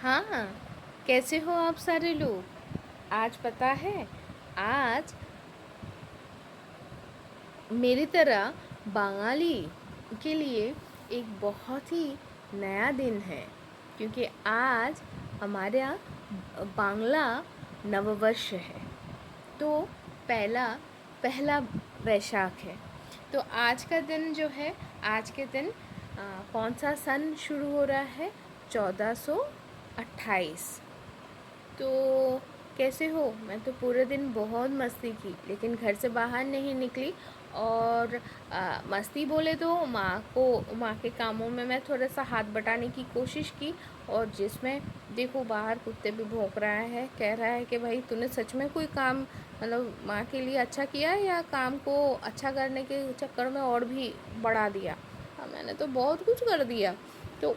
हाँ, कैसे हो आप सारे लोग? आज पता है, आज मेरी तरह बंगाली के लिए एक बहुत ही नया दिन है, क्योंकि आज हमारे यहाँ बांग्ला नववर्ष है। तो पहला पहला वैशाख है। तो आज का दिन जो है, आज के दिन कौन सा सन शुरू हो रहा है? 1428। तो कैसे हो? मैं तो पूरे दिन बहुत मस्ती की, लेकिन घर से बाहर नहीं निकली। और मस्ती बोले तो माँ के कामों में मैं थोड़ा सा हाथ बटाने की कोशिश की। और जिसमें देखो बाहर कुत्ते भी भौंक रहा है, कह रहा है कि भाई तूने सच में कोई काम मतलब माँ के लिए अच्छा किया, या काम को अच्छा करने के चक्कर में और भी बढ़ा दिया। मैंने तो बहुत कुछ कर दिया। तो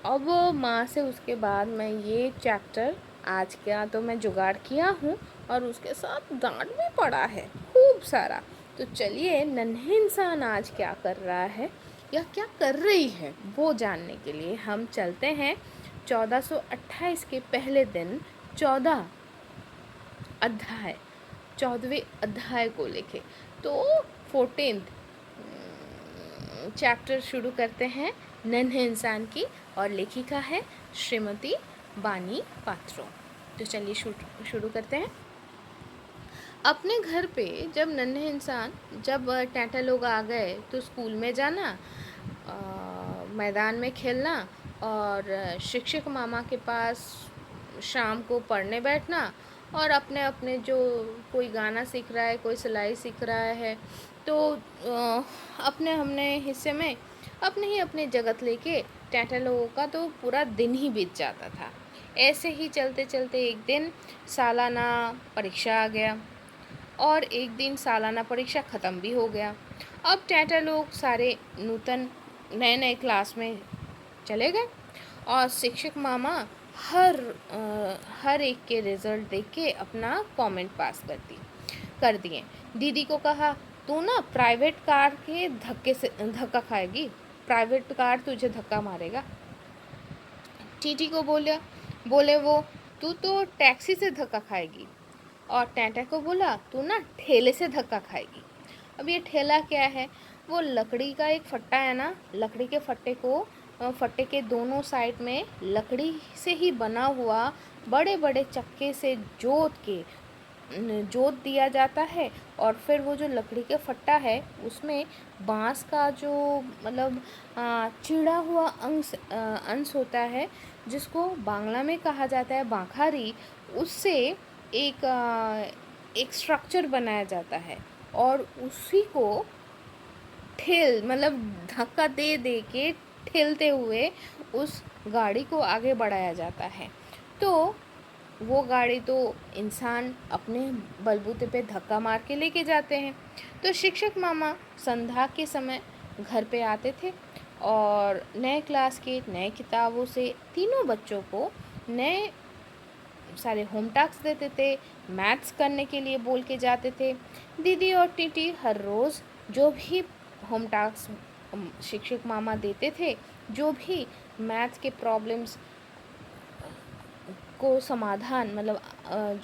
अब माँ से उसके बाद मैं ये चैप्टर आज का तो मैं जुगाड़ किया हूँ, और उसके साथ डांट भी पड़ा है खूब सारा। तो चलिए, नन्हे इंसान आज क्या कर रहा है या क्या कर रही है वो जानने के लिए हम चलते हैं 1428 के पहले दिन 14 अध्याय 14वें अध्याय को लेके। तो 14th चैप्टर शुरू करते हैं नन्हे इंसान की, और लेखिका है श्रीमती बानी पात्रो। तो चलिए शुरू करते हैं। अपने घर पे जब नन्हे इंसान जब टैटा लोग आ गए तो स्कूल में जाना, मैदान में खेलना, और शिक्षक मामा के पास शाम को पढ़ने बैठना, और अपने अपने जो कोई गाना सीख रहा है, कोई सिलाई सीख रहा है, तो अपने हमने हिस्से में अपने ही अपने जगत लेके टैटा लोगों का तो पूरा दिन ही बीत जाता था। ऐसे ही चलते चलते एक दिन सालाना परीक्षा आ गया, और एक दिन सालाना परीक्षा ख़त्म भी हो गया। अब टैटा लोग सारे नूतन नए नए क्लास में चले गए, और शिक्षक मामा हर एक के रिज़ल्ट देख के अपना कमेंट पास कर दिए। दीदी को कहा, तू ना प्राइवेट कार के धक्का खाएगी, प्राइवेट कार तुझे धक्का मारेगा। टीटी को बोले वो, तू तो टैक्सी से धक्का खाएगी। और टैंटा को बोला, तू ना ठेले से धक्का खाएगी। अब ये ठेला क्या है? वो लकड़ी का एक फट्टा है ना, लकड़ी के फट्टे के दोनों साइड में लकड़ी से ही बना हुआ बड़े बड़े चक्के से जोत दिया जाता है। और फिर वो जो लकड़ी के फट्टा है उसमें बांस का जो मतलब चिड़ा हुआ अंश होता है, जिसको बांग्ला में कहा जाता है बाखारी, उससे एक स्ट्रक्चर बनाया जाता है, और उसी को मतलब धक्का दे दे के ठेलते हुए उस गाड़ी को आगे बढ़ाया जाता है। तो वो गाड़ी तो इंसान अपने बलबूते पे धक्का मार के लेके जाते हैं। तो शिक्षक मामा संध्या के समय घर पे आते थे, और नए क्लास के नए किताबों से तीनों बच्चों को नए सारे होम टास्क देते थे, मैथ्स करने के लिए बोल के जाते थे। दीदी और टीटी हर रोज़ जो भी होम टास्क शिक्षक मामा देते थे, जो भी मैथ्स के प्रॉब्लम्स को समाधान मतलब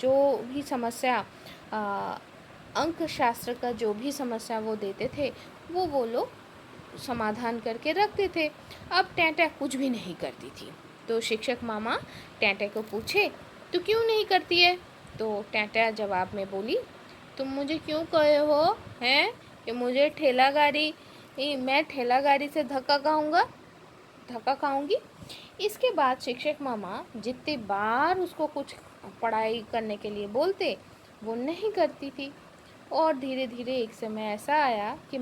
जो भी समस्या अंक शास्त्र का जो भी समस्या वो देते थे, वो लोग समाधान करके रखते थे। अब टैंटा कुछ भी नहीं करती थी। तो शिक्षक मामा टैंटा को पूछे, तू क्यों नहीं करती है? तो टैंटा जवाब में बोली, तुम मुझे क्यों कहे हो हैं कि मैं ठेला गाड़ी से धक्का खाऊंगी। इसके बाद शिक्षक मामा जितने बार उसको कुछ पढ़ाई करने के लिए बोलते, वो नहीं करती थी। और धीरे धीरे एक समय ऐसा आया कि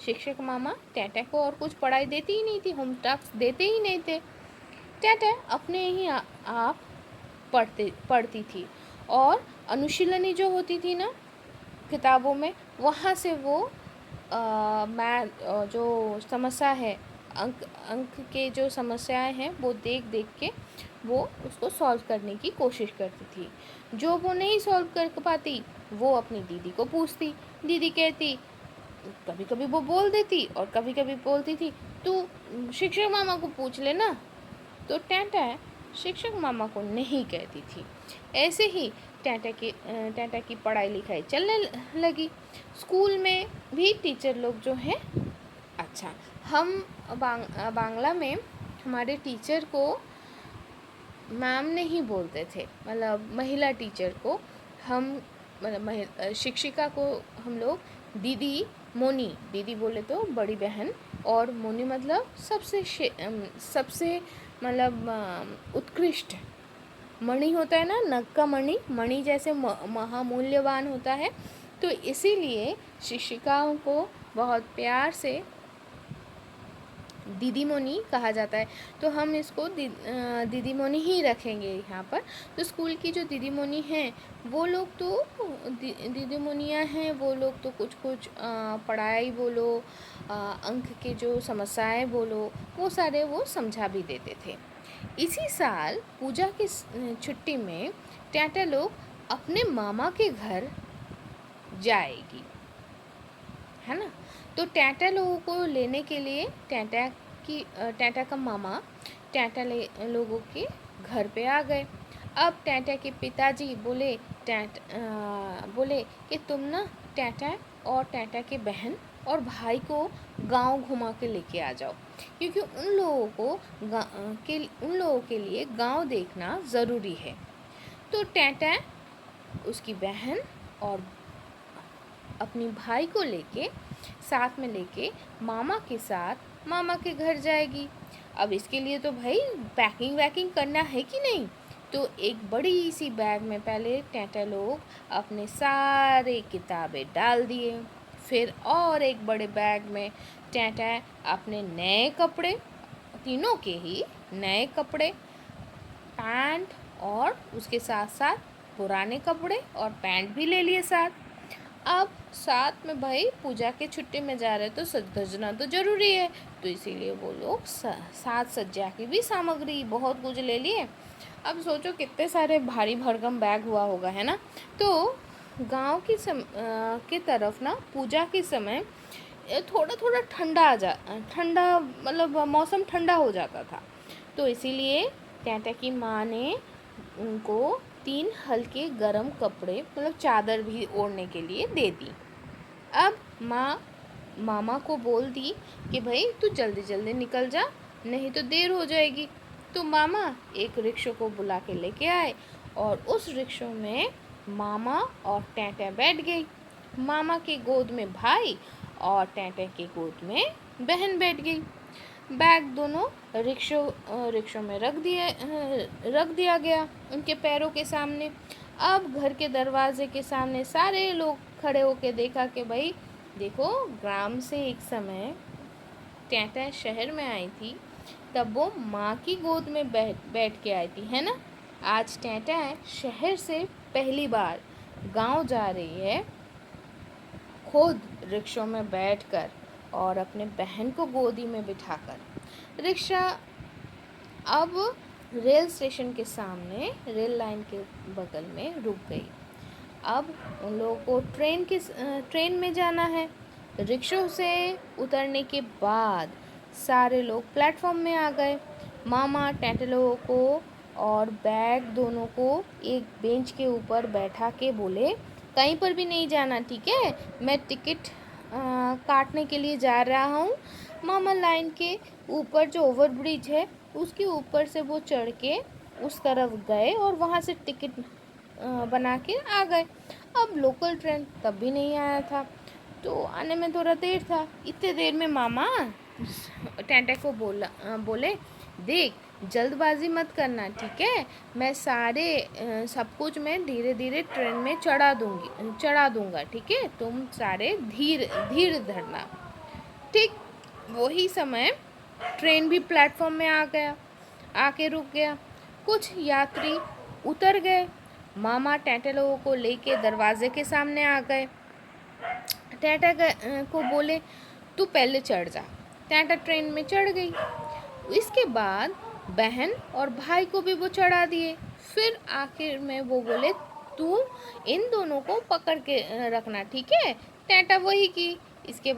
शिक्षक मामा टैटा को और कुछ पढ़ाई देती ही नहीं थी, होम टास्क देते ही नहीं थे। टैटा अपने ही आप पढ़ती थी, और अनुशीलनी जो होती थी ना किताबों में, वहाँ से वो जो समस्या है, अंक के जो समस्याएं हैं वो देख देख के वो उसको सॉल्व करने की कोशिश करती थी। जो वो नहीं सॉल्व कर पाती, वो अपनी दीदी को पूछती। दीदी कहती, कभी कभी वो बोल देती और कभी कभी बोलती थी, तू शिक्षक मामा को पूछ लेना। तो टैंटा शिक्षक मामा को नहीं कहती थी। ऐसे ही टाटा की पढ़ाई लिखाई चलने लगी। स्कूल में भी टीचर लोग जो हैं, अच्छा, हम बांग्ला में हमारे टीचर को मैम नहीं बोलते थे, मतलब महिला टीचर को हम, मतलब शिक्षिका को हम लोग दीदी, मोनी, दीदी बोले तो बड़ी बहन, और मोनी मतलब सबसे मतलब उत्कृष्ट मणि होता है ना, नग का मणि, मणि जैसे महामूल्यवान होता है। तो इसीलिए शिक्षिकाओं को बहुत प्यार से दीदी मोनी कहा जाता है। तो हम इसको दीदी मोनी ही रखेंगे यहाँ पर। तो स्कूल की जो दीदी मोनी हैं वो लोग तो दीदी मोनियाँ हैं, वो लोग तो कुछ कुछ पढ़ाई बोलो, अंक के जो समस्याएं बोलो, वो सारे वो समझा भी देते थे। इसी साल पूजा की छुट्टी में टाटा लोग अपने मामा के घर जाएगी, है ना। तो टाटा लोगों को लेने के लिए टाटा का मामा टाटा लोगों के घर पे आ गए। अब टाटा के पिताजी बोले बोले कि तुम ना टाटा और टाटा के बहन और भाई को गांव घुमा के लेके आ जाओ, क्योंकि उन लोगों के लिए गांव देखना ज़रूरी है। तो टाटा उसकी बहन और अपनी भाई को साथ में लेके मामा के साथ मामा के घर जाएगी। अब इसके लिए तो भाई पैकिंग करना है कि नहीं। तो एक बड़ी सी बैग में पहले टाटा लोग अपने सारे किताबें डाल दिए। फिर और एक बड़े बैग में टाटा अपने नए कपड़े, तीनों के ही नए कपड़े, पैंट, और उसके साथ साथ पुराने कपड़े और पैंट भी ले लिए साथ। अब साथ में भाई पूजा के छुट्टी में जा रहे तो सज धजना तो ज़रूरी है, तो इसीलिए वो लोग साथ सज्जा की भी सामग्री बहुत कुछ ले लिए। अब सोचो कितने सारे भारी भरकम बैग हुआ होगा, है ना। तो गांव के तरफ ना पूजा के समय थोड़ा थोड़ा ठंडा मतलब मौसम ठंडा हो जाता था। तो इसीलिए टाटा की माँ ने उनको 3 हल्के गरम कपड़े, मतलब चादर भी ओढ़ने के लिए दे दी। अब मामा को बोल दी कि भाई तू जल्दी जल्दी निकल जा, नहीं तो देर हो जाएगी। तो मामा एक रिक्शा को बुला के लेके आए और उस रिक्शा में मामा और टाटा बैठ गई। मामा के गोद में भाई और टाटा के गोद में बहन बैठ गई। बैग दोनों रिक्शों में रख दिया गया उनके पैरों के सामने। अब घर के दरवाजे के सामने सारे लोग खड़े होके देखा कि भाई देखो, ग्राम से एक समय टाटा शहर में आई थी, तब वो माँ की गोद में बैठ के आई थी, है ना। आज टाटा शहर से पहली बार गांव जा रही है, खुद रिक्शों में बैठकर और अपने बहन को गोदी में बिठाकर। रिक्शा अब रेल स्टेशन के सामने रेल लाइन के बगल में रुक गई। अब उन लोगों को ट्रेन में जाना है। रिक्शों से उतरने के बाद सारे लोग प्लेटफॉर्म में आ गए। मामा टाटा लोगों को और बैग दोनों को एक बेंच के ऊपर बैठा के बोले, कहीं पर भी नहीं जाना, ठीक है, मैं टिकट काटने के लिए जा रहा हूँ। मामा लाइन के ऊपर जो ओवरब्रिज है उसके ऊपर से वो चढ़ के उस तरफ गए और वहाँ से टिकट बना के आ गए। अब लोकल ट्रेन तब भी नहीं आया था, तो आने में थोड़ा देर था। इतने देर में मामा टाटा को बोले, देख जल्दबाजी मत करना, ठीक है, मैं सब कुछ मैं धीरे धीरे ट्रेन में चढ़ा दूंगा, ठीक है, तुम सारे धीर धरना। ठीक वही समय ट्रेन भी प्लेटफॉर्म में आके रुक गया। कुछ यात्री उतर गए। मामा टाटा लोगों को लेके दरवाजे के सामने आ गए। टाटा को बोले, तू पहले चढ़ जा। टाटा ट्रेन में चढ़ गई। इसके बाद बहन और भाई को भी वो चढ़ा दिए। फिर आखिर में वो बोले, तू इन दोनों को पकड़ के रखना, ठीक है। टाटा वही की। इसके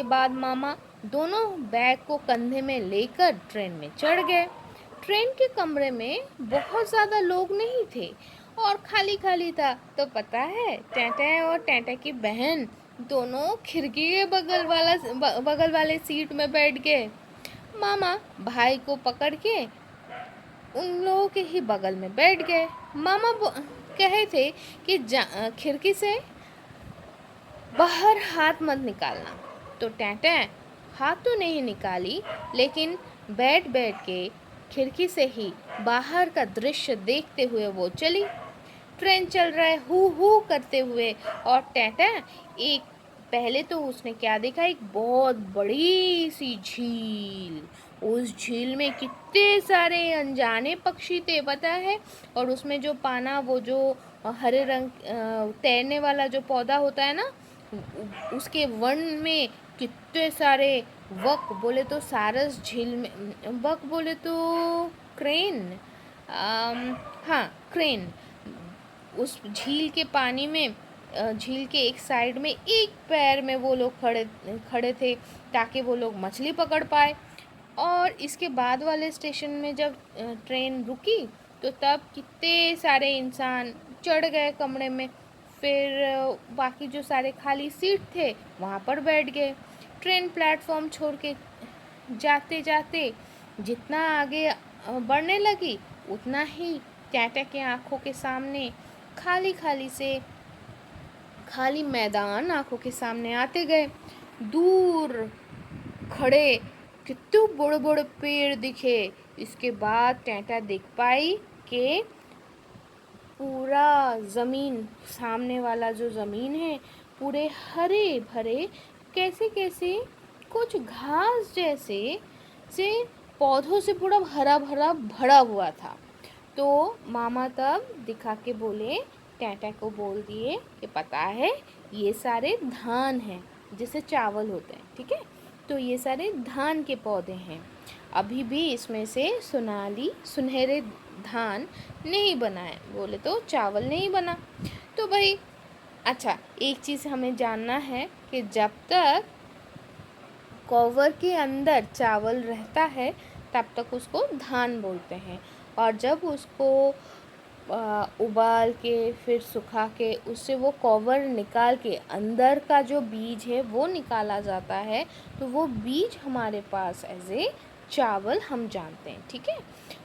बाद मामा दोनों बैग को कंधे में लेकर ट्रेन में चढ़ गए। ट्रेन के कमरे में बहुत ज़्यादा लोग नहीं थे और खाली खाली था। तो पता है, टैटा और टैटा की बहन दोनों खिड़की के बगल वाले सीट में बैठ गए। मामा भाई को पकड़ के उन लोगों के ही बगल में बैठ गए। मामा कहे थे कि खिड़की से बाहर हाथ मत निकालना। तो टैटा हाथ तो नहीं निकाली, लेकिन बैठ बैठ के खिड़की से ही बाहर का दृश्य देखते हुए वो चली। ट्रेन चल रहा है हू हू करते हुए, और टैटा एक पहले तो उसने क्या देखा, एक बहुत बड़ी सी झील। उस झील में कितने सारे अनजाने पक्षी थे पता है, और उसमें जो पाना, वो जो हरे रंग तैरने वाला जो पौधा होता है ना, उसके वन में कितने सारे वक बोले तो सारस झील में, वक बोले तो क्रेन, हाँ क्रेन, उस झील के पानी में, झील के एक साइड में एक पैर में वो लोग खड़े थे ताकि वो लोग मछली पकड़ पाए। और इसके बाद वाले स्टेशन में जब ट्रेन रुकी तो तब कितने सारे इंसान चढ़ गए कमरे में। फिर बाकी जो सारे खाली सीट थे वहाँ पर बैठ गए। ट्रेन प्लेटफॉर्म छोड़ के जाते जाते जितना आगे बढ़ने लगी, उतना ही टैटा के आँखों के सामने खाली मैदान आँखों के सामने आते गए। दूर खड़े कितने बड़े बड़े पेड़ दिखे। इसके बाद टैटा देख पाई कि पूरा ज़मीन, सामने वाला जो ज़मीन है, पूरे हरे भरे कैसे कैसे कुछ घास जैसे से पौधों से पूरा हरा भरा भरा हुआ था। तो मामा तब दिखा के बोले, टैटा को बोल दिए कि पता है ये सारे धान हैं, जैसे चावल होते हैं, ठीक है, तो ये सारे धान के पौधे हैं। अभी भी इसमें से सुनहरे धान नहीं बना है, बोले तो चावल नहीं बना। तो भाई अच्छा, एक चीज़ हमें जानना है कि जब तक कवर के अंदर चावल रहता है तब तक उसको धान बोलते हैं, और जब उसको उबाल के फिर सुखा के उससे वो कवर निकाल के अंदर का जो बीज है वो निकाला जाता है, तो वो बीज हमारे पास एज ए चावल हम जानते हैं, ठीक है।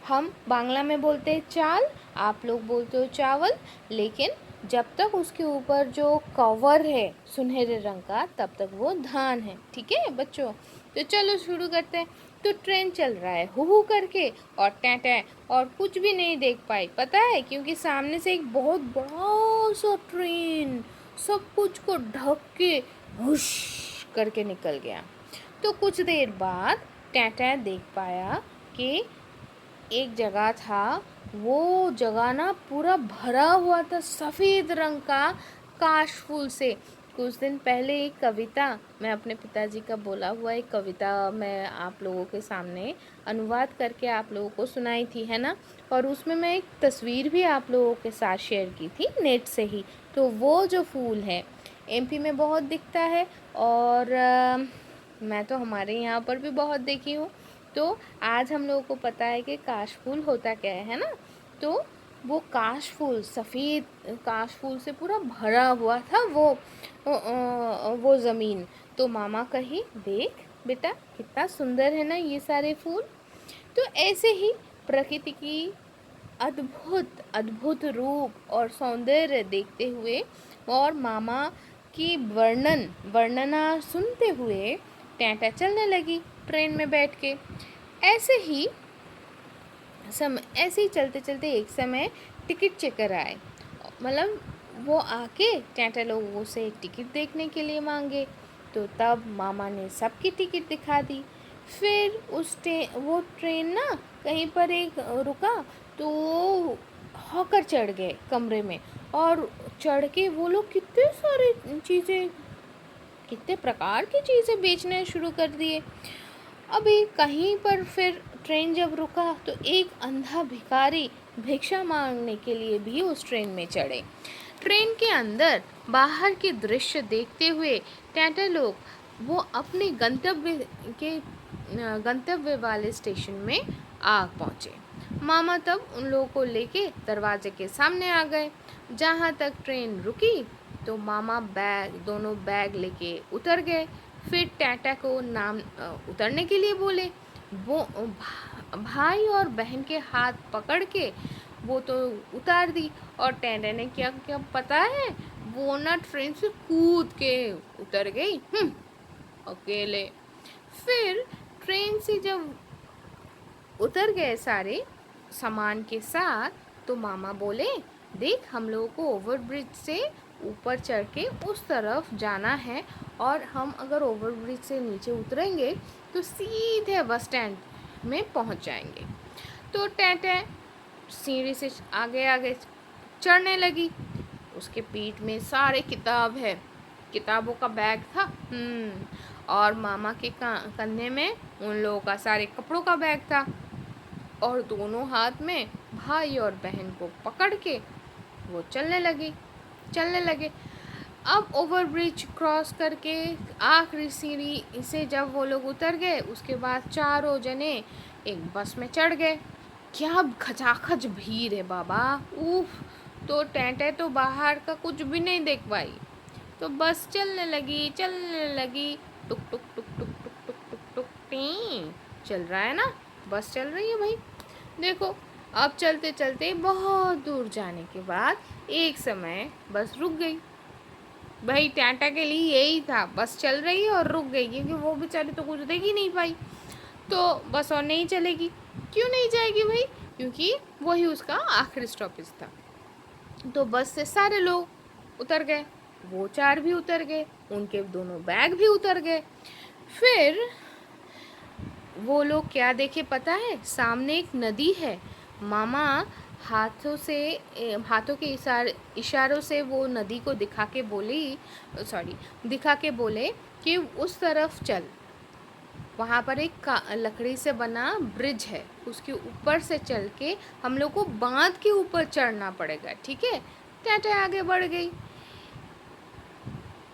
हम बांग्ला में बोलते हैं चाल, आप लोग बोलते हो चावल, लेकिन जब तक उसके ऊपर जो कवर है सुनहरे रंग का तब तक वो धान है, ठीक है बच्चों। तो चलो शुरू करते हैं। तो ट्रेन चल रहा है हू हू करके, और टैटा और कुछ भी नहीं देख पाई, पता है, क्योंकि सामने से एक बहुत बड़ा सा ट्रेन सब कुछ को ढक के हुश करके निकल गया। तो कुछ देर बाद टैटा देख पाया कि एक जगह था, वो जगह ना पूरा भरा हुआ था सफ़ेद रंग का काश फूल से। कुछ दिन पहले एक कविता, मैं अपने पिताजी का बोला हुआ एक कविता मैं आप लोगों के सामने अनुवाद करके आप लोगों को सुनाई थी, है ना, और उसमें मैं एक तस्वीर भी आप लोगों के साथ शेयर की थी नेट से ही। तो वो जो फूल है एमपी में बहुत दिखता है, और मैं तो हमारे यहाँ पर भी बहुत देखी हूँ। तो आज हम लोगों को पता है कि काश फूल होता क्या है ना। तो वो काश फूल, सफ़ेद काश फूल से पूरा भरा हुआ था वो ज़मीन। तो मामा कही, देख बेटा कितना सुंदर है ना ये सारे फूल। तो ऐसे ही प्रकृति की अद्भुत अद्भुत रूप और सौंदर्य देखते हुए और मामा की वर्णना सुनते हुए टैटा चलने लगी ट्रेन में बैठ के। ऐसे ही चलते चलते एक समय टिकट चेकर आए, मतलब वो आके टैटा लोगों से एक टिकट देखने के लिए मांगे। तो तब मामा ने सबकी टिकट दिखा दी। फिर वो ट्रेन ना कहीं पर एक रुका, तो वो होकर चढ़ गए कमरे में, और चढ़ के वो लोग कितने प्रकार की चीज़ें बेचने शुरू कर दिए। अभी कहीं पर फिर ट्रेन जब रुका तो एक अंधा भिखारी भिक्षा मांगने के लिए भी उस ट्रेन में चढ़े। ट्रेन के अंदर बाहर के दृश्य देखते हुए टैटा लोग वो अपने गंतव्य वाले स्टेशन में आ पहुँचे। मामा तब उन लोगों को लेके दरवाजे के सामने आ गए। जहाँ तक ट्रेन रुकी तो मामा दोनों बैग लेके उतर गए। फिर टाटा को उतरने के लिए बोले। वो भाई और बहन के हाथ पकड़ के वो तो उतार दी, और टाटा ने क्या क्या पता है, वो ना ट्रेन से कूद के उतर गई अकेले। फिर ट्रेन से जब उतर गए सारे सामान के साथ तो मामा बोले, देख हम लोगों को ओवरब्रिज से ऊपर चढ़ के उस तरफ जाना है, और हम अगर ओवरब्रिज से नीचे उतरेंगे तो सीधे बस स्टैंड में पहुंच जाएंगे। तो टाटा सीढ़ी से आगे आगे चढ़ने लगी। उसके पीठ में सारे किताब है, किताबों का बैग था। और मामा के कंधे में उन लोगों का सारे कपड़ों का बैग था, और दोनों हाथ में भाई और बहन को पकड़ के वो चलने लगे। अब ओवरब्रिज क्रॉस करके आखिरी सीढ़ी से जब वो लोग उतर गए, उसके बाद चारों जने एक बस में चढ़ गए। क्या खचाखच भीड़ है बाबा, उफ। तो टेंटे तो बाहर का कुछ भी नहीं देख पाई। तो बस चलने लगी। टुक टुक टुक टुक टुक टुक टुक टुक टी चल रहा है ना, बस चल रही है भाई। देखो अब चलते चलते बहुत दूर जाने के बाद एक समय बस रुक गई। भाई टाटा के लिए यही था, बस चल रही है और रुक गई, क्योंकि वो बेचारी तो कुछ देख ही नहीं पाई। तो बस और नहीं चलेगी। क्यों नहीं जाएगी भाई? क्योंकि वही उसका आखिरी स्टॉपेज था। तो बस से सारे लोग उतर गए, वो चार भी उतर गए, उनके दोनों बैग भी उतर गए। फिर वो लोग क्या देखे पता है? सामने एक नदी है। मामा हाथों के इशारों से वो नदी को दिखा के बोले कि उस तरफ चल। वहाँ पर एक लकड़ी से बना ब्रिज है, उसके ऊपर से चल के हम लोग को बांध के ऊपर चढ़ना पड़ेगा, ठीक है? टाटा आगे बढ़ गई।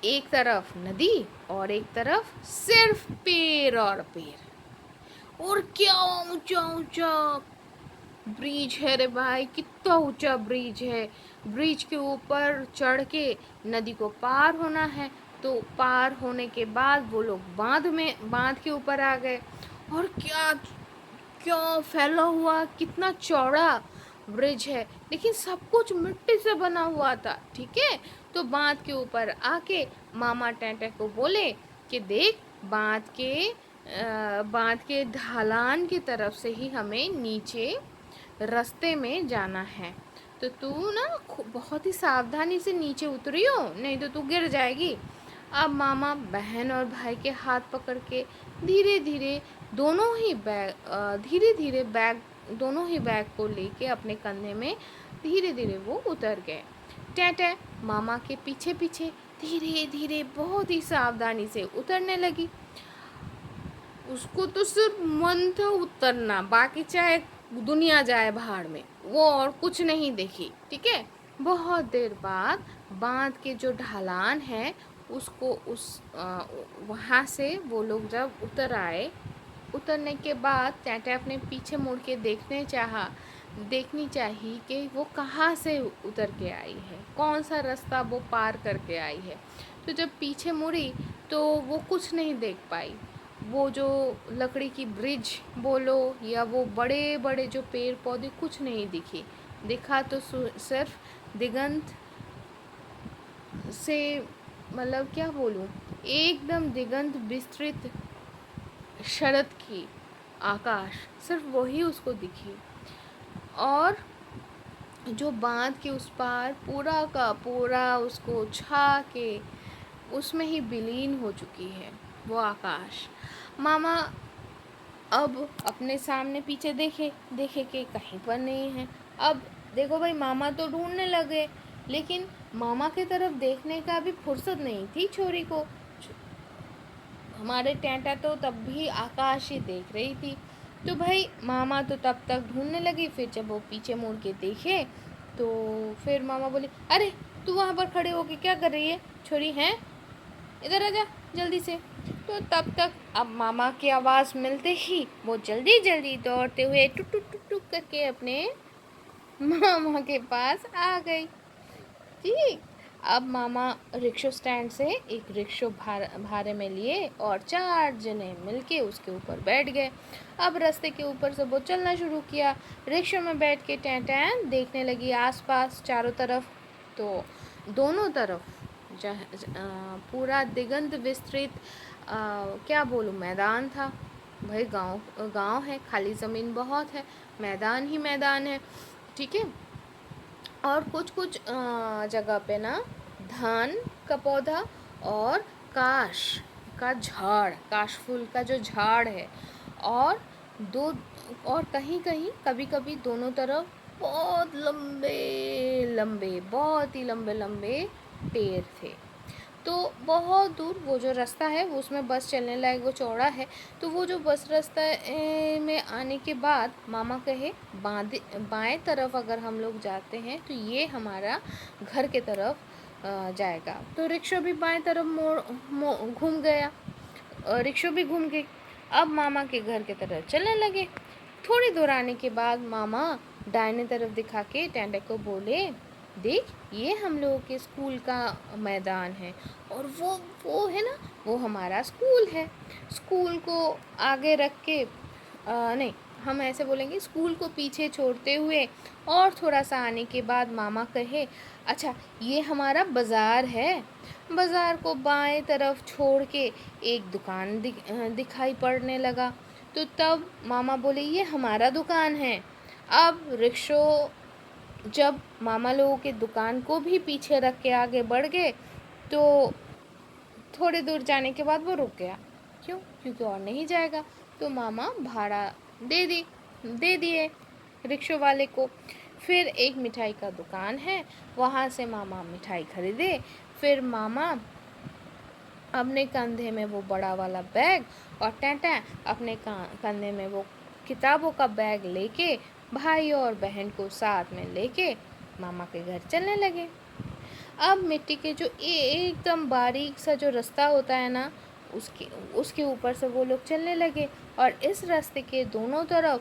एक तरफ नदी और एक तरफ सिर्फ पेड़ और पेड़, और क्या ऊंचा ऊंचा ब्रिज है रे भाई, कितना ऊंचा ब्रिज है। ब्रिज के ऊपर चढ़ के नदी को पार होना है। तो पार होने के बाद वो लोग बांध के ऊपर आ गए। और क्या क्या फैला हुआ, कितना चौड़ा ब्रिज है, लेकिन सब कुछ मिट्टी से बना हुआ था, ठीक है? तो बांध के ऊपर आके मामा टाटा को बोले कि देख, बांध के ढलान की तरफ से ही हमें नीचे रास्ते में जाना है। तो तू ना बहुत ही सावधानी से नीचे उतरियो, नहीं तो तू गिर जाएगी। अब मामा बहन और भाई के हाथ पकड़ के धीरे धीरे दोनों ही बैग को लेके अपने कंधे में धीरे धीरे वो उतर गए। टाटा मामा के पीछे पीछे धीरे धीरे बहुत ही सावधानी से उतरने लगी। उसको तो सिर्फ मन था उतरना, बाकी चाहे दुनिया जाए भाड़ में, वो और कुछ नहीं देखी, ठीक है? बहुत देर बाद बांध के जो ढलान है वहाँ से वो लोग जब उतर आए, उतरने के बाद टाटा अपने पीछे मुड़ के देखनी चाहिए कि वो कहाँ से उतर के आई है, कौन सा रास्ता वो पार करके आई है। तो जब पीछे मुड़ी तो वो कुछ नहीं देख पाई। वो जो लकड़ी की ब्रिज बोलो या वो बड़े बड़े जो पेड़ पौधे, कुछ नहीं दिखा तो सिर्फ दिगंत से, मतलब क्या बोलूँ, एकदम दिगंत विस्तृत शरद की आकाश, सिर्फ वही उसको दिखी। और जो बांध के उस पार पूरा का पूरा उसको छा के उसमें ही विलीन हो चुकी है वो आकाश। मामा अब अपने सामने पीछे देखे कि कहीं पर नहीं है। अब देखो भाई, मामा तो ढूंढने लगे, लेकिन मामा की तरफ देखने का भी फुर्सत नहीं थी छोरी को। हमारे टाटा तो तब भी आकाश ही देख रही थी। तो भाई मामा तो तब तक ढूंढने लगी। फिर जब वो पीछे मुड़ के देखे तो फिर मामा बोले, अरे तू वहाँ पर खड़े होके क्या कर रही है छोरी? हैं, इधर आ जा जल्दी से। तो तब तक अब मामा की आवाज़ मिलते ही वो जल्दी जल्दी दौड़ते हुए टुक टुक टुक टुक करके अपने मामा के पास आ गई। ठीक, अब मामा रिक्शा स्टैंड से एक रिक्शा भाड़े में लिए और 4 जने मिलके उसके ऊपर बैठ गए। अब रास्ते के ऊपर से वो चलना शुरू किया। रिक्शा में बैठ के टैं टैं देखने लगी आसपास चारों तरफ। तो दोनों तरफ पूरा दिगंत विस्तृत क्या बोलूँ मैदान था। भाई गांव गांव है, खाली ज़मीन बहुत है, मैदान ही मैदान है। ठीक है, और कुछ कुछ जगह पे ना धान का पौधा और काश का झाड़, काश फूल का जो झाड़ है, और दो और कहीं कहीं कभी कभी दोनों तरफ बहुत लंबे लंबे, बहुत ही लंबे लंबे पेड़ थे। तो बहुत दूर वो जो रास्ता है वो उसमें बस चलने लायक वो चौड़ा है। तो वो जो बस रास्ता में आने के बाद मामा कहे बाएं तरफ अगर हम लोग जाते हैं तो ये हमारा घर के तरफ जाएगा। तो रिक्शा भी बाएं तरफ घूम गया, रिक्शा भी घूम गई। अब मामा के घर के तरफ चलने लगे। थोड़ी दूर आने के बाद मामा दाहिने तरफ दिखा के टेंटे को बोले, देख ये हम लोगों के स्कूल का मैदान है, और वो है ना, वो हमारा स्कूल है। स्कूल को आगे रख के नहीं, हम ऐसे बोलेंगे, स्कूल को पीछे छोड़ते हुए और थोड़ा सा आने के बाद मामा कहे, अच्छा ये हमारा बाज़ार है। बाज़ार को बाएं तरफ छोड़ के एक दुकान दिखाई पड़ने लगा। तो तब मामा बोले, ये हमारा दुकान है। अब रिक्शो जब मामा लोगों के दुकान को भी पीछे रख के आगे बढ़ गए तो थोड़ी दूर जाने के बाद वो रुक गया। क्यों? क्योंकि और नहीं जाएगा। तो मामा भाड़ा दे दिए रिक्शा वाले को। फिर एक मिठाई का दुकान है, वहाँ से मामा मिठाई खरीदे। फिर मामा अपने कंधे में वो बड़ा वाला बैग और टैंटा अपने कंधे में वो किताबों का बैग लेके भाई और बहन को साथ में लेके मामा के घर चलने लगे। अब मिट्टी के जो एकदम बारीक सा जो रास्ता होता है ना, उसके ऊपर से वो लोग चलने लगे। और इस रास्ते के दोनों तरफ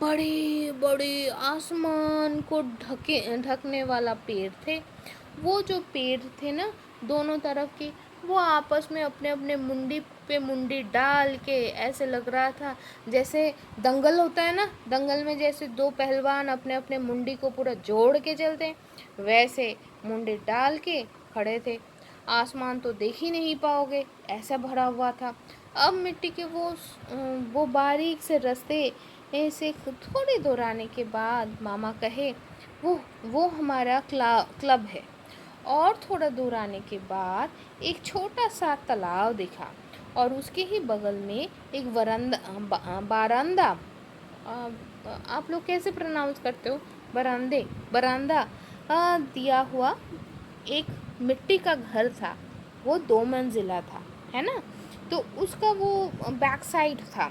बड़े बड़े आसमान को ढकने वाला पेड़ थे। वो जो पेड़ थे ना दोनों तरफ के, वो आपस में अपने अपने मुंडी पे मुंडी डाल के ऐसे लग रहा था जैसे दंगल होता है ना, दंगल में जैसे दो पहलवान अपने अपने मुंडी को पूरा जोड़ के चलते हैं, वैसे मुंडी डाल के खड़े थे। आसमान तो देख ही नहीं पाओगे, ऐसा भरा हुआ था। अब मिट्टी के वो बारीक से रास्ते से थोड़ी दूर आने के बाद मामा कहे, वो हमारा क्लब है। और थोड़ा दूर आने के बाद एक छोटा सा तालाब दिखा, और उसके ही बगल में एक बारांदा, आप लोग कैसे प्रोनाउंस करते हो, बरांदा दिया हुआ एक मिट्टी का घर था। वो 2 मंजिला था, है ना। तो उसका वो बैक साइड था।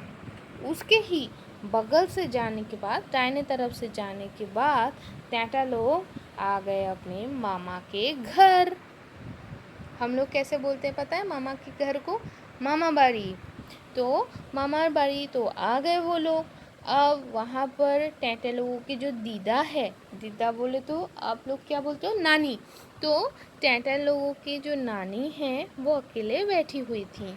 उसके ही बगल से जाने के बाद, दाहिने तरफ से जाने के बाद टैंटा लोग आ गए अपने मामा के घर। हम लोग कैसे बोलते हैं पता है मामा के घर को? मामा बाड़ी। तो मामा बाड़ी तो आ गए वो लोग। अब वहाँ पर टैंटे लोगों की जो दीदा है, दीदा बोले तो आप लोग क्या बोलते हो? नानी। तो टैंटे लोगों की जो नानी है वो अकेले बैठी हुई थी।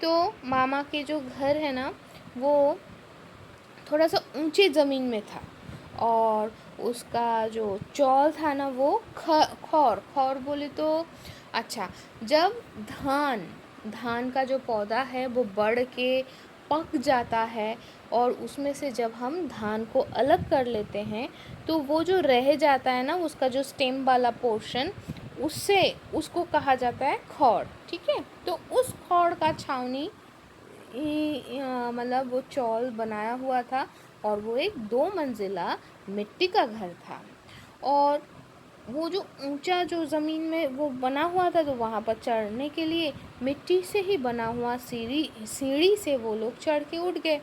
तो मामा के जो घर है ना वो थोड़ा सा ऊंची ज़मीन में था, और उसका जो चौल था ना वो खौर बोले तो अच्छा, जब धान का जो पौधा है वो बढ़ के पक जाता है और उसमें से जब हम धान को अलग कर लेते हैं तो वो जो रह जाता है ना उसका जो स्टेम वाला पोर्शन, उसको कहा जाता है खौर। ठीक है, तो उस खौर का छावनी मतलब वो चौल बनाया हुआ था, और वो एक 2 मंजिला मिट्टी का घर था। और वो जो ऊंचा जो ज़मीन में वो बना हुआ था, तो वहाँ पर चढ़ने के लिए मिट्टी से ही बना हुआ सीढ़ी से वो लोग चढ़ के उठ गए,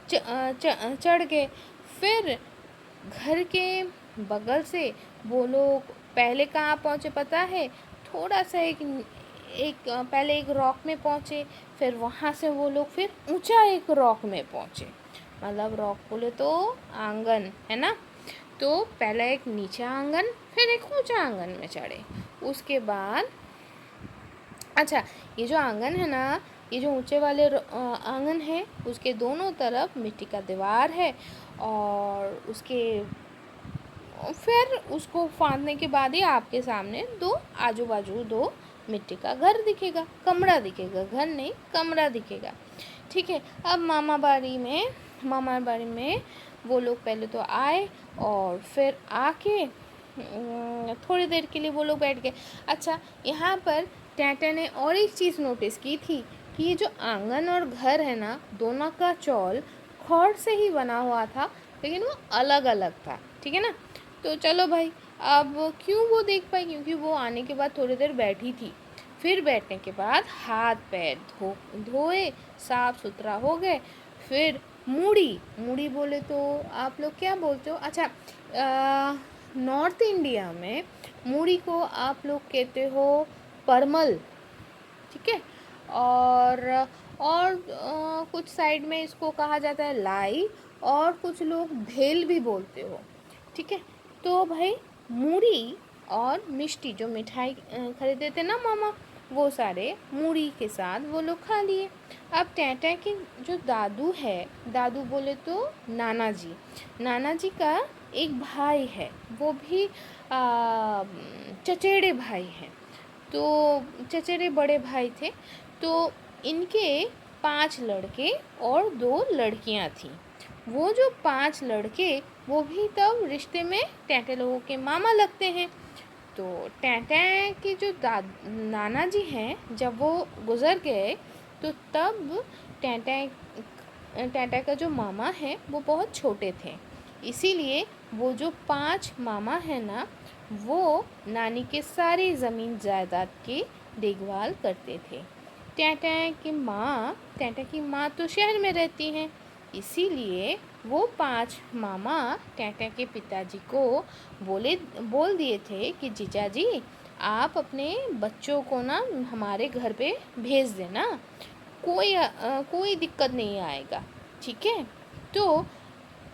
चढ़ गए। फिर घर के बगल से वो लोग पहले कहाँ पहुँचे पता है? थोड़ा सा पहले एक रॉक में पहुँचे, फिर वहाँ से वो लोग फिर ऊंचा एक रॉक में पहुँचे। मतलब रॉक बोले तो आंगन है ना। तो पहले एक नीचा आंगन, फिर एक ऊंचा आंगन में चढ़े। उसके बाद अच्छा, ये जो आंगन है ना, ये जो ऊंचे वाले आंगन है, उसके दोनों तरफ मिट्टी का दीवार है, और उसके फिर उसको फाँदने के बाद ही आपके सामने दो आजू बाजू दो मिट्टी का घर दिखेगा, कमरा दिखेगा, घर नहीं कमरा दिखेगा। ठीक है। अब मामा बाड़ी में वो लोग पहले तो आए, और फिर आके थोड़ी देर के लिए वो लोग बैठ गए। अच्छा, यहाँ पर टैटा ने और एक चीज़ नोटिस की थी कि ये जो आंगन और घर है ना, दोनों का चौल खड़ से ही बना हुआ था, लेकिन वो अलग अलग था। ठीक है ना। तो चलो भाई, अब क्यों वो देख पाई, क्योंकि वो आने के बाद थोड़ी देर बैठी थी। फिर बैठने के बाद हाथ पैर धोए, साफ सुथरा हो गए। फिर मूढ़ी बोले तो आप लोग क्या बोलते हो? अच्छा, नॉर्थ इंडिया में मूढ़ी को आप लोग कहते हो परमल। ठीक है। और कुछ साइड में इसको कहा जाता है लाई, और कुछ लोग भेल भी बोलते हो। ठीक है। तो भाई मूढ़ी और मिष्टी, जो मिठाई खरीदे थे ना मामा, वो सारे मूढ़ी के साथ वो लोग खा लिए। अब टैटा के जो दादू है, दादू बोले तो नाना जी का एक भाई है, वो भी चचेरे भाई हैं। तो चचेरे बड़े भाई थे। तो इनके 5 लड़के और 2 लड़कियां थीं। वो जो 5 लड़के, वो भी तब रिश्ते में टैटे लोगों के मामा लगते हैं। तो टैटे के जो नाना जी हैं, जब वो गुज़र गए, तो तब टैटा का जो मामा है वो बहुत छोटे थे। इसीलिए वो जो 5 मामा हैं ना, वो नानी के सारी ज़मीन जायदाद की देखभाल करते थे। टैटा की माँ तो शहर में रहती हैं, इसीलिए वो 5 मामा टैटा के पिताजी को बोल दिए थे कि जीजा जी, आप अपने बच्चों को ना हमारे घर पे भेज देना, कोई दिक्कत नहीं आएगा। ठीक है। तो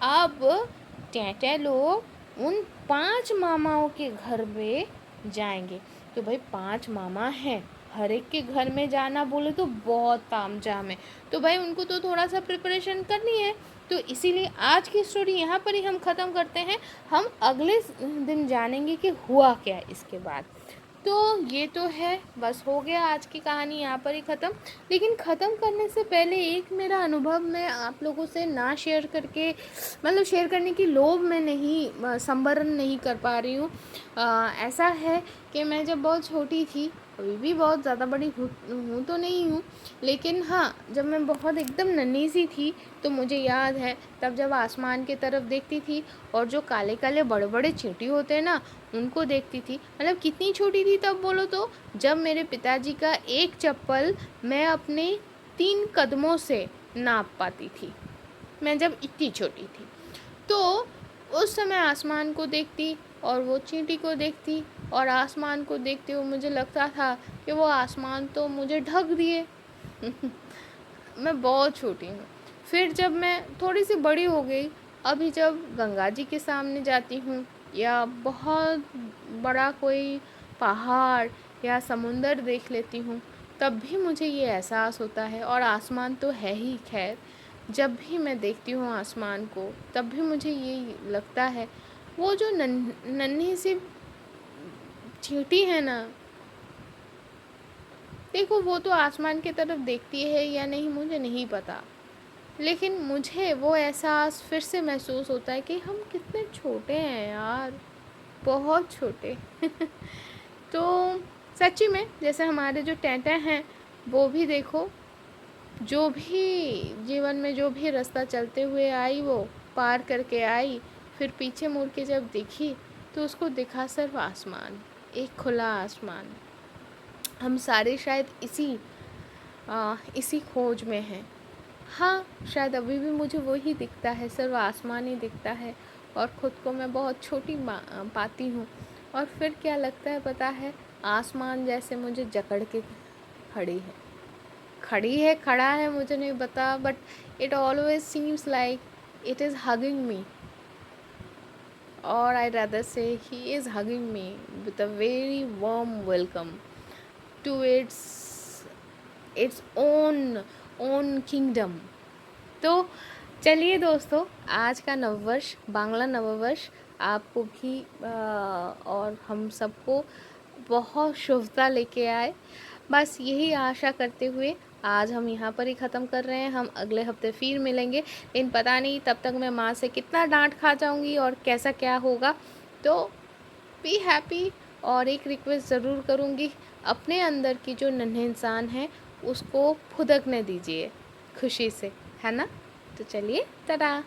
अब टैटा लोग उन 5 मामाओं के घर पे जाएंगे। तो भाई 5 मामा हैं, हर एक के घर में जाना बोले तो बहुत तामझाम है। तो भाई उनको तो थोड़ा सा प्रिपरेशन करनी है। तो इसीलिए आज की स्टोरी यहाँ पर ही हम ख़त्म करते हैं। हम अगले दिन जानेंगे कि हुआ क्या इसके बाद। तो ये तो है, बस हो गया आज की कहानी यहाँ पर ही ख़त्म। लेकिन ख़त्म करने से पहले एक मेरा अनुभव मैं आप लोगों से ना शेयर करके, मतलब शेयर करने की लोभ में नहीं, संवरण नहीं कर पा रही हूँ। ऐसा है कि मैं जब बहुत छोटी थी, अभी भी बहुत ज़्यादा बड़ी हूँ तो नहीं हूँ, लेकिन हाँ, जब मैं बहुत एकदम नन्ही सी थी, तो मुझे याद है तब जब आसमान की तरफ देखती थी, और जो काले काले बड़े बड़े चींटी होते हैं ना, उनको देखती थी। मतलब कितनी छोटी थी तब बोलो तो, जब मेरे पिताजी का एक चप्पल मैं अपने 3 कदमों से नाप पाती थी, मैं जब इतनी छोटी थी। तो उस समय आसमान को देखती और वो चींटी को देखती, और आसमान को देखते हुए मुझे लगता था कि वो आसमान तो मुझे ढक दिए। मैं बहुत छोटी हूँ। फिर जब मैं थोड़ी सी बड़ी हो गई, अभी जब गंगा जी के सामने जाती हूँ, या बहुत बड़ा कोई पहाड़ या समुंदर देख लेती हूँ, तब भी मुझे ये एहसास होता है, और आसमान तो है ही खैर, जब भी मैं देखती हूँ आसमान को, तब भी मुझे ये लगता है, वो जो नन्ही सी चींटी है ना, देखो वो तो आसमान की तरफ देखती है या नहीं मुझे नहीं पता, लेकिन मुझे वो एहसास फिर से महसूस होता है कि हम कितने छोटे हैं यार, बहुत छोटे। तो सच्ची में जैसे हमारे जो टैटा हैं, वो भी देखो, जो भी जीवन में जो भी रास्ता चलते हुए आई, वो पार करके आई, फिर पीछे मुड़ के जब दिखी, तो उसको दिखा सिर्फ आसमान, एक खुला आसमान। हम सारे शायद इसी खोज में हैं। हाँ, शायद अभी भी मुझे वही दिखता है, सिर्फ आसमान ही दिखता है, और ख़ुद को मैं बहुत छोटी पाती हूँ। और फिर क्या लगता है पता है, आसमान जैसे मुझे जकड़ के खड़ी है। खड़ी है, खड़ा है, मुझे नहीं पता, but it always seems like it is hugging me, or I'd rather say he is hugging me with a very warm welcome to its own kingdom. तो चलिए दोस्तों, आज का नववर्ष, बांग्ला नववर्ष आपको भी और हम सबको बहुत शुभता लेके आए। बस यही आशा करते हुए आज हम यहाँ पर ही ख़त्म कर रहे हैं। हम अगले हफ्ते फिर मिलेंगे, लेकिन पता नहीं तब तक मैं माँ से कितना डांट खा जाऊँगी और कैसा क्या होगा। तो बी हैप्पी, और एक रिक्वेस्ट ज़रूर करूँगी, अपने अंदर की जो नन्हे इंसान है उसको फुदकने दीजिए खुशी से, है ना। तो चलिए, टाटा।